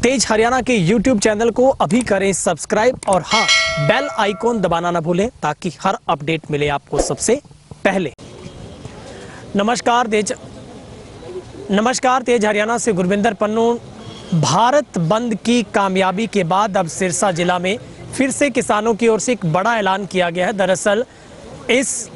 तेज हरियाणा के YouTube channel को अभी करें सब्सक्राइब और हाँ, बेल आइकॉन दबाना ना भूलें ताकि हर अपडेट मिले आपको सबसे पहले। नमस्कार, तेज हरियाणा से गुरविंदर पन्नू। भारत बंद की कामयाबी के बाद अब सिरसा जिला में फिर से किसानों की ओर से एक बड़ा ऐलान किया गया है। दरअसल इस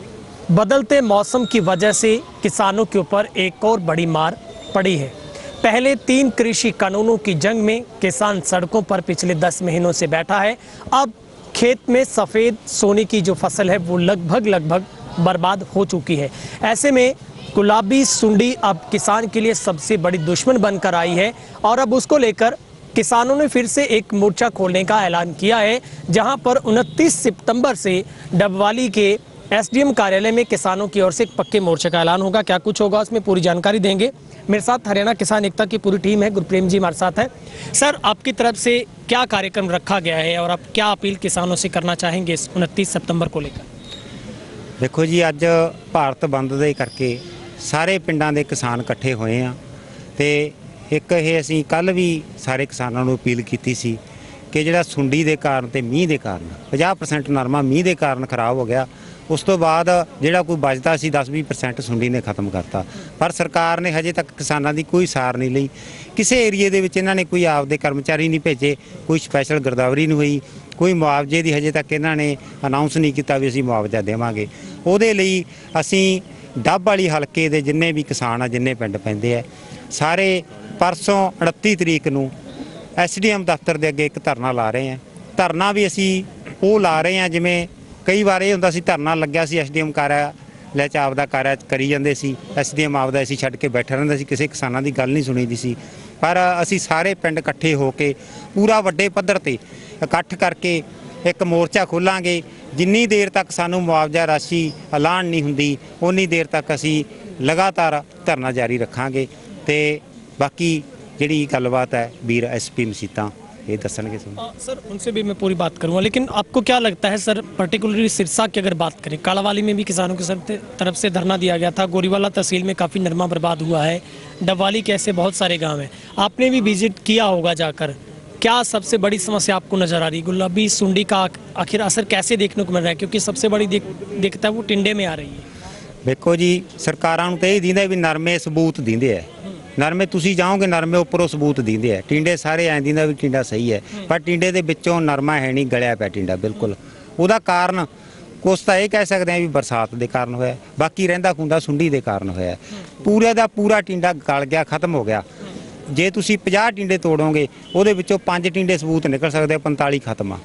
बदलते मौसम की वजह से किसानों के ऊपर एक और बड़ी मार पड़ी है। पहले 3 कृषि कानूनों की जंग में किसान सड़कों पर पिछले 10 महीनों से बैठा है। अब खेत में सफ़ेद सोने की जो फसल है वो लगभग बर्बाद हो चुकी है। ऐसे में गुलाबी सुंडी अब किसान के लिए सबसे बड़ी दुश्मन बनकर आई है और अब उसको लेकर किसानों ने फिर से एक मोर्चा खोलने का ऐलान किया है, जहां पर 29 सितंबर से डबवाली के एसडीएम कार्यालय में किसानों की ओर से एक पक्के मोर्चे का ऐलान होगा। क्या कुछ होगा उसमें पूरी जानकारी देंगे। मेरे साथ हरियाणा किसान एकता की पूरी टीम है। गुरप्रेम जी हमारे साथ है। सर, आपकी तरफ से क्या कार्यक्रम रखा गया है और आप क्या अपील किसानों से करना चाहेंगे इस 29 सितंबर को लेकर? देखो जी, अज भारत बंद दे करके सारे पिंडां दे किसान इकट्ठे होए आ ते एक ये असीं कल भी सारे किसानों को अपील की सी कि जिहड़ा सुंडी दे कारण ते मींह दे कारण 50% नरमा मींह दे कारण खराब हो गया। उस तो बाद जिहड़ा कोई बचदा सी 10-20% सुंडी ने खत्म करता, पर सरकार ने हजे तक किसानों की कोई सार नहीं लई। किसी एरिए दे विच इन्हां ने कोई आपदे कर्मचारी नहीं भेजे, कोई स्पैशल गिरदावरी नहीं हुई, कोई मुआवजे की हजे तक इन्हां ने अनाउंस नहीं किया भी असीं मुआवजा देवांगे। उहदे लई असीं डब वाली हल्के दे जिन्ने भी किसान आ, जिन्ने पिंड पैंदे आ, सारे परसों 29 तरीक नूं एसडीएम दफ्तर के अगे एक धरना ला रहे हैं। धरना भी असी वो ला रहे हैं जिमें कई बार ये हुंदा सी धरना लग्या सी एसडीएम कार्यालय च आपदा कार्य करी जांदे सी, एसडीएम आपदा असी छड्ड के बैठा रहिंदा सी, किसी किसानां दी गल नहीं सुनी दी सी। पर असी सारे पिंड इकट्ठे होके पूरा वड्डे पद्धर ते इकट्ठ करके एक मोर्चा खोलांगे। जिन्नी देर तक सानू मुआवजा राशि ऐलान नहीं हुंदी उन्नी देर तक असी लगातार धरना जारी रखांगे। ते बाकी जिहड़ी गलबात है वीर एसपी मसीता ये दसणगे। सर, उनसे भी मैं पूरी बात करूंगा, लेकिन आपको क्या लगता है सर, पर्टिकुलरली सिरसा की अगर बात करें, कालावाली में भी किसानों की तरफ से धरना दिया गया था, गोरीवाला तहसील में काफ़ी नरमा बर्बाद हुआ है, डबवाली के ऐसे बहुत सारे गाँव हैं, आपने भी विजिट किया होगा जाकर। क्या सबसे बड़ी समस्या आपको नज़र आ रही? गुलाबी सुंडी का आखिर असर कैसे देखने को मिल रहा है, क्योंकि सबसे बड़ी दिक्कत है वो टिंडे में आ रही है? देखो जी, सरकारां नूं तां इह दिंदा भी नरमे सबूत दिंदे है, नरमे तुसीं जाओगे नरमे उपरों सबूत दिंदे है। टिंडे सारे ऐं दिंदा भी टिंडा सही है, पर टिंडे दे विचों नरमा है नहीं, गलिया पिया टिंडा बिल्कुल। उहदा कारण कुछ तां ये कह सकते हैं भी बरसात के कारण होया, बाकी रहिंदा खुंदा सुंडी के कारण होया। पूरे का पूरा टिंडा गल गया, खत्म हो गया। जे तुसीं 50 टिंडे तोड़ोगे उहदे विचों 5 टिंडे सबूत निकल सकते, 45 खत्म आ।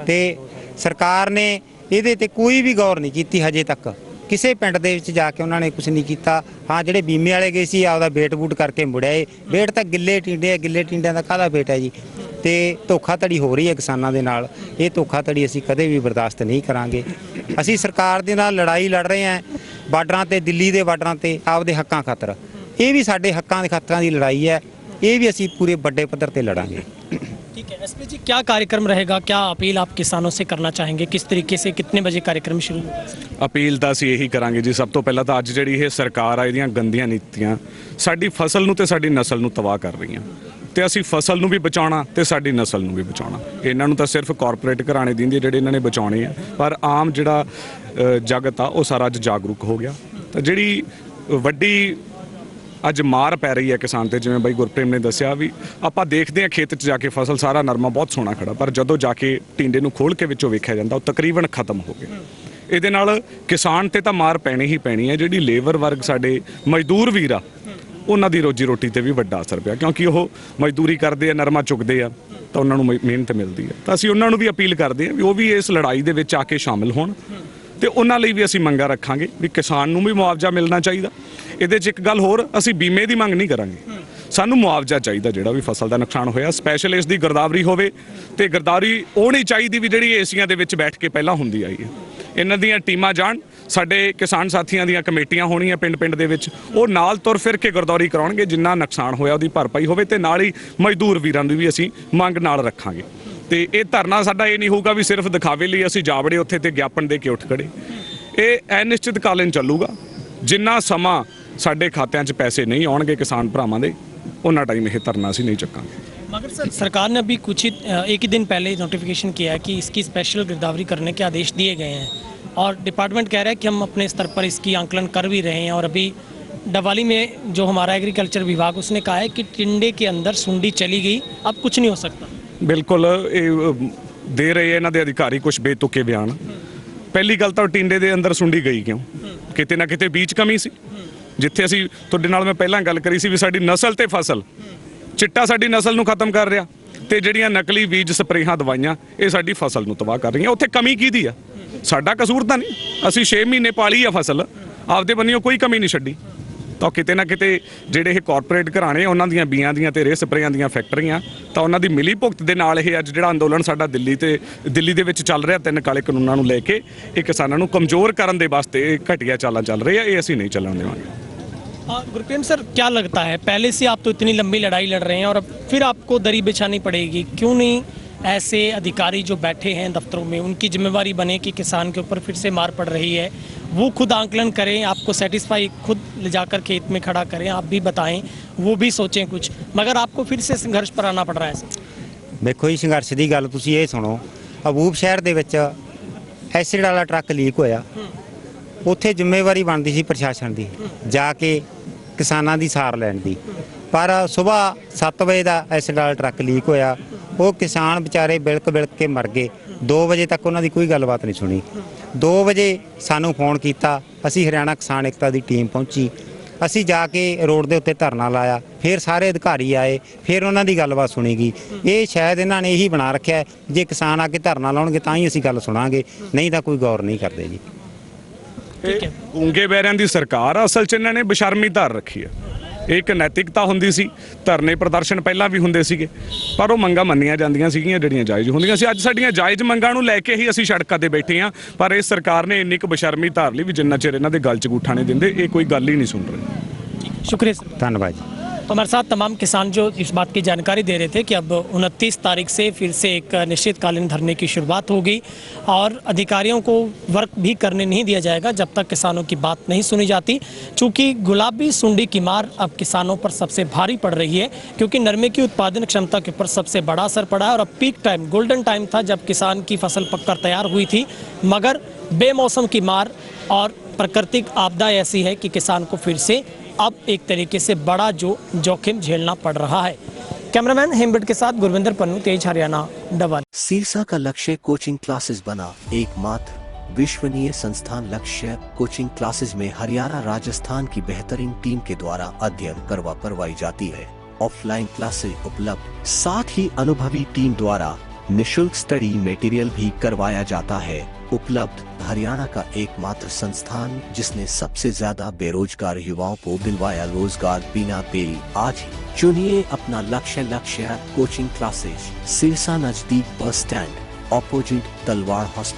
ते सरकार ने इहदे ते कोई भी गौर नहीं की हजे तक। किसी पिंड दे विच जाके उन्होंने कुछ नहीं किया। हाँ, जिहड़े बीमे वाले गए सी आपदा वेट वूट करके मुड़े, वेट तो गिले टिंडे, गिले टिंडियां दा काहदा वेट है जी। ते धोखाधड़ी हो रही है किसानों के नाल, ये धोखाधड़ी असीं कदे भी बर्दाश्त नहीं करांगे। असीं सरकार दे नाल लड़ाई लड़ रहे हैं बार्डरां ते, दिल्ली के बार्डरां ते आपदे हक्कां खातर। ये भी साडे हक्कां दे खातरां दी लड़ाई है, ये भी असीं पूरे बड़े पद्धर ते लड़ांगे। ठीक है एसपी जी, क्या कार्यक्रम रहेगा, क्या अपील आप किसानों से करना चाहेंगे, किस तरीके से, कितने बजे कार्यक्रम शुरू होगा? अपील तो असीं यही करांगे जी। सब तो पहला तो अज जिहड़ी ये सरकार आ इहदियां गंदियां नीतियां साडी फसल नूं ते साडी नस्ल नूं तबाह कर रहीआं, ते असीं फसल नूं भी बचाउणा ते साडी नस्ल नूं भी बचाउणा। इन्हां नूं तां सिर्फ कॉरपोरेट घराणे दिंदे जिहड़े इन्हां ने बचाउणे आ, पर आम जिहड़ा जगत आ वो सारा अज जागरूक हो गया। तो जिहड़ी वड्डी अज मार पै रही है किसान ते, जिवें बाई गुरप्रेम ने दस्सिया भी आपां देखदे आ खेत च जाके फसल सारा नरमा बहुत सोहना खड़ा, पर जदों जाके टिंडे नूं खोल के विचों वेखिया जांदा वो तकरीबन खत्म हो गया। ਇਹਦੇ ਨਾਲ किसान ते तां मार पैनी ही पैनी है। जिहड़ी लेबर वर्ग साडे मजदूर वीर आ उन्हां दी रोजी रोटी ते भी वड्डा असर पिया, क्योंकि वो मजदूरी करदे आ, नरमा चुकदे आ, तां उन्हां नूं मेहनत मिलदी है। तां असीं उन्हां नूं भी अपील करदे आ भी वो भी इस लड़ाई दे विच आके शामिल होण, ते उन्हां लई भी असीं मंगां रखांगे भी किसान नूं भी मुआवजा मिलना चाहीदा। ਇਹਦੇ 'ਚ ਇੱਕ ਗੱਲ ਹੋਰ, ਅਸੀਂ बीमे ਦੀ ਮੰਗ ਨਹੀਂ ਕਰਾਂਗੇ, ਸਾਨੂੰ ਮੁਆਵਜ਼ਾ ਚਾਹੀਦਾ ਜਿਹੜਾ ਵੀ ਫਸਲ ਦਾ ਨੁਕਸਾਨ ਹੋਇਆ। ਸਪੈਸ਼ਲ ਇਸ ਦੀ ਗਿਰਦਾਵਰੀ ਹੋਵੇ, ਤੇ ਗਿਰਦਾਵਰੀ ਉਹ ਨਹੀਂ ਚਾਹੀਦੀ ਵੀ ਜਿਹੜੀ ਏਸੀਆਂ ਦੇ ਵਿੱਚ ਬੈਠ ਕੇ ਪਹਿਲਾਂ ਹੁੰਦੀ ਆਈ ਹੈ। ਇਹਨਾਂ ਦੀਆਂ ਟੀਮਾਂ ਜਾਣ, ਸਾਡੇ ਕਿਸਾਨ ਸਾਥੀਆਂ ਦੀਆਂ ਕਮੇਟੀਆਂ ਹੋਣੀਆਂ ਪਿੰਡ ਦੇ ਵਿੱਚ, ਉਹ ਨਾਲ ਤੁਰ ਫਿਰ ਕੇ ਗਿਰਦਾਵਰੀ ਕਰਾਉਣਗੇ, ਜਿੰਨਾ ਨੁਕਸਾਨ ਹੋਇਆ ਉਹਦੀ ਭਰਪਾਈ ਹੋਵੇ, ਤੇ ਨਾਲ ਹੀ ਮਜ਼ਦੂਰ ਵੀਰਾਂ ਦੀ ਵੀ ਅਸੀਂ ਮੰਗ ਨਾਲ ਰੱਖਾਂਗੇ। ਤੇ ਇਹ ਧਰਨਾ ਸਾਡਾ ਇਹ ਨਹੀਂ ਹੋਊਗਾ ਵੀ ਸਿਰਫ ਦਿਖਾਵੇ ਲਈ ਅਸੀਂ ਜਾਵੜੇ ਉੱਥੇ ਤੇ ਗਿਆਪਨ ਦੇ ਕੇ ਉੱਠ ਖੜੇ। ਇਹ ਅਨਿਸ਼ਚਿਤ ਕਾਲੀਨ ਚੱਲੂਗਾ। ਜਿੰਨਾ ਸਮਾਂ ਸਾਡੇ ਖਾਤਿਆਂ 'ਚ ਪੈਸੇ ਨਹੀਂ ਆਉਣਗੇ ਕਿਸਾਨ ਭਰਾਵਾਂ ਦੇ, ਉਹਨਾਂ ਟਾਈਮ ਇਹ ਧਰਨਾ ਅਸੀਂ ਨਹੀਂ ਚੱਕਾਂਗੇ। मगर सर सरकार ने अभी कुछ ही एक ही दिन पहले नोटिफिकेशन किया है कि इसकी स्पेशल गिरदावरी करने के आदेश दिए गए हैं और डिपार्टमेंट कह रहा है कि हम अपने स्तर पर इसकी आंकलन कर भी रहे हैं। और अभी डवाली में जो हमारा एग्रीकल्चर विभाग उसने कहा है कि टिंडे के अंदर सुंडी चली गई, अब कुछ नहीं हो सकता। ਬਿਲਕੁਲ ਇਹ ਦੇ ਰਹੇ ਇਹਨਾਂ ਦੇ ਅਧਿਕਾਰੀ ਕੁਝ ਬੇਤੁਕੇ ਬਿਆਨ। ਪਹਿਲੀ ਗੱਲ ਤਾਂ ਟਿੰਡੇ ਦੇ ਅੰਦਰ ਸੁੰਡੀ ਗਈ ਕਿਉਂ? ਕਿਤੇ ਨਾ ਕਿਤੇ ਬੀਜ ਕਮੀ ਸੀ। ਜਿੱਥੇ ਅਸੀਂ ਤੁਹਾਡੇ ਨਾਲ ਮੈਂ ਪਹਿਲਾਂ ਗੱਲ ਕਰੀ ਸੀ ਵੀ ਸਾਡੀ ਨਸਲ ਤੇ ਫਸਲ, ਚਿੱਟਾ ਸਾਡੀ ਨਸਲ ਨੂੰ ਖਤਮ ਕਰ ਰਿਹਾ ਤੇ ਜਿਹੜੀਆਂ ਨਕਲੀ ਬੀਜ ਸਪਰੇਹਾਂ ਦਵਾਈਆਂ ਇਹ ਸਾਡੀ ਫਸਲ ਨੂੰ ਤਬਾਹ ਕਰ ਰਹੀਆਂ। ਉੱਥੇ ਕਮੀ ਕਿਹਦੀ ਆ? ਸਾਡਾ ਕਸੂਰ ਤਾਂ ਨਹੀਂ, ਅਸੀਂ 6 ਮਹੀਨੇ ਪਾਲੀ ਆ ਫਸਲ, ਆਪਦੇ ਬੰਨਿਓ ਕੋਈ ਕਮੀ ਨਹੀਂ ਛੱਡੀ। ਤਾਂ ਕਿਤੇ ਨਾ ਕਿਤੇ ਜਿਹੜੇ ਇਹ ਕਾਰਪੋਰੇਟ ਘਰਾਣੇ ਉਹਨਾਂ ਦੀਆਂ ਬੀਆਂ ਦੀਆਂ ਤੇ ਰੇਹ ਸਪਰੇਆਂ ਦੀਆਂ ਫੈਕਟਰੀਆਂ, ਤਾਂ ਉਹਨਾਂ ਦੀ ਮਿਲੀ ਭੁਗਤ ਦੇ ਨਾਲ ਇਹ ਅੱਜ ਜਿਹੜਾ ਅੰਦੋਲਨ ਸਾਡਾ ਦਿੱਲੀ ਦੇ ਵਿੱਚ ਚੱਲ ਰਿਹਾ 3 ਕਾਲੇ ਕਾਨੂੰਨਾਂ ਨੂੰ ਲੈ ਕੇ, ਇਹ ਕਿਸਾਨਾਂ ਨੂੰ ਕਮਜ਼ੋਰ ਕਰਨ ਦੇ ਵਾਸਤੇ ਇਹ ਘਟੀਆ ਚਾਲਾਂ ਚੱਲ ਰਹੀ ਆ, ਇਹ ਅਸੀਂ ਨਹੀਂ ਚੱਲਣ ਦੇਵਾਂਗੇ। गुरप्रेम सर, क्या लगता है पहले से आप तो इतनी लंबी लड़ाई लड़ रहे हैं और अब फिर आपको दरी बिछानी पड़ेगी, क्यों नहीं ऐसे अधिकारी जो बैठे हैं दफ्तरों में उनकी जिम्मेवारी बने कि किसान के ऊपर फिर से मार पड़ रही है, वो खुद आंकलन करें, आपको सेटिस्फाई खुद ले जाकर खेत में खड़ा करें, आप भी बताएं, वो भी सोचें कुछ, मगर आपको फिर से संघर्ष पर आना पड़ रहा है सर। ਦੇਖੋ ਜੀ, ਸੰਘਰਸ਼ ਦੀ ਗੱਲ ਤੁਸੀਂ ਇਹ ਸੁਣੋ। ਅਬੂਬ ਸ਼ਹਿਰ ਦੇ ਵਿੱਚ ਐਸਿਡ ਵਾਲਾ ਟਰੱਕ ਲੀਕ ਹੋਇਆ, ਉੱਥੇ ਜ਼ਿੰਮੇਵਾਰੀ ਬਣਦੀ ਸੀ ਪ੍ਰਸ਼ਾਸਨ ਦੀ ਜਾ ਕੇ ਕਿਸਾਨਾਂ ਦੀ ਸਾਰ ਲੈਣ ਦੀ, ਪਰ ਸਵੇਰ 7 ਵਜੇ ਦਾ ਐਸਿਡ ਵਾਲਾ ਟਰੱਕ ਲੀਕ ਹੋਇਆ। ਉਹ ਕਿਸਾਨ ਵਿਚਾਰੇ ਬਿਲਕ ਕੇ ਮਰ ਗਏ। 2 ਵਜੇ ਤੱਕ ਉਹਨਾਂ ਦੀ ਕੋਈ ਗੱਲਬਾਤ ਨਹੀਂ ਸੁਣੀ। 2 ਵਜੇ ਸਾਨੂੰ ਫੋਨ ਕੀਤਾ, ਅਸੀਂ ਹਰਿਆਣਾ ਕਿਸਾਨ ਏਕਤਾ ਦੀ ਟੀਮ ਪਹੁੰਚੀ, ਅਸੀਂ ਜਾ ਕੇ ਰੋਡ ਦੇ ਉੱਤੇ ਧਰਨਾ ਲਾਇਆ, ਫਿਰ ਸਾਰੇ ਅਧਿਕਾਰੀ ਆਏ, ਫਿਰ ਉਹਨਾਂ ਦੀ ਗੱਲਬਾਤ ਸੁਣੀ ਗਈ। ਇਹ ਸ਼ਾਇਦ ਇਹਨਾਂ ਨੇ ਇਹੀ ਬਣਾ ਰੱਖਿਆ, ਜੇ ਕਿਸਾਨ ਆ ਕੇ ਧਰਨਾ ਲਾਉਣਗੇ ਤਾਂ ਹੀ ਅਸੀਂ ਗੱਲ ਸੁਣਾਂਗੇ, ਨਹੀਂ ਤਾਂ ਕੋਈ ਗੌਰ ਨਹੀਂ ਕਰਦੇ ਜੀ। ਗੂੰਗੇ ਬਹਿਰਿਆਂ ਦੀ ਸਰਕਾਰ ਆ, ਅਸਲ 'ਚ ਇਹਨਾਂ ਨੇ ਬੇਸ਼ਰਮੀ ਧਾਰ ਰੱਖੀ ਹੈ। ਇਹ ਇੱਕ ਨੈਤਿਕਤਾ ਹੁੰਦੀ ਸੀ, ਧਰਨੇ ਪ੍ਰਦਰਸ਼ਨ ਪਹਿਲਾਂ ਵੀ ਹੁੰਦੇ ਸੀਗੇ, ਪਰ ਉਹ ਮੰਗਾਂ ਮੰਨੀਆਂ ਜਾਂਦੀਆਂ ਸੀਗੀਆਂ ਜਿਹੜੀਆਂ ਜਾਇਜ਼ ਹੁੰਦੀਆਂ ਸੀ। ਅੱਜ ਸਾਡੀਆਂ ਜਾਇਜ਼ ਮੰਗਾਂ ਨੂੰ ਲੈ ਕੇ ਹੀ ਅਸੀਂ ਸੜਕਾਂ ਤੇ ਬੈਠੇ ਹਾਂ, ਪਰ ਇਸ ਸਰਕਾਰ ਨੇ ਇੰਨੀ ਕੁ ਬੇਸ਼ਰਮੀ ਧਾਰ ਲਈ ਵੀ ਜਿੰਨਾ ਚਿਰ ਇਹਨਾਂ ਦੇ ਗਲ 'ਚ ਗੂਠਾ ਨਹੀਂ ਦਿੰਦੇ, ਇਹ ਕੋਈ ਗੱਲ ਹੀ ਨਹੀਂ ਸੁਣ ਰਹੇ। शुक्रिया सर। ਧੰਨਵਾਦ ਜੀ। तो हमारे साथ तमाम किसान जो इस बात की जानकारी दे रहे थे कि अब 29 तारीख से फिर से एक निश्चितकालीन धरने की शुरुआत होगी और अधिकारियों को वर्क भी करने नहीं दिया जाएगा जब तक किसानों की बात नहीं सुनी जाती। चूँकि गुलाबी सुंडी की मार अब किसानों पर सबसे भारी पड़ रही है, क्योंकि नरमे की उत्पादन क्षमता के ऊपर सबसे बड़ा असर पड़ा है और अब पीक टाइम, गोल्डन टाइम था जब किसान की फसल पककर तैयार हुई थी, मगर बेमौसम की मार और प्राकृतिक आपदा ऐसी है कि किसान को फिर से अब एक तरीके से बड़ा जो जोखिम झेलना पड़ रहा है। कैमरामैन हेमबट के साथ गुरविंदर पन्नू, तेज हरियाणा, डबल। सिरसा का लक्ष्य कोचिंग क्लासेस बना, एकमात्र विश्वसनीय संस्थान लक्ष्य कोचिंग क्लासेस में हरियाणा राजस्थान की बेहतरीन टीम के द्वारा अध्ययन करवाई जाती है। ऑफलाइन क्लासेस उपलब्ध, साथ ही अनुभवी टीम द्वारा निशुल्क स्टडी मटेरियल भी करवाया जाता है। उपलब्ध हरियाणा का एकमात्र संस्थान जिसने सबसे ज्यादा बेरोजगार युवाओं को दिलवाया रोजगार बिना देरी। आज ही चुनिए अपना लक्ष्य कोचिंग क्लासेस, सिरसा नजदीक बस स्टैंड, ऑपोजिट तलवार हॉस्पिटल।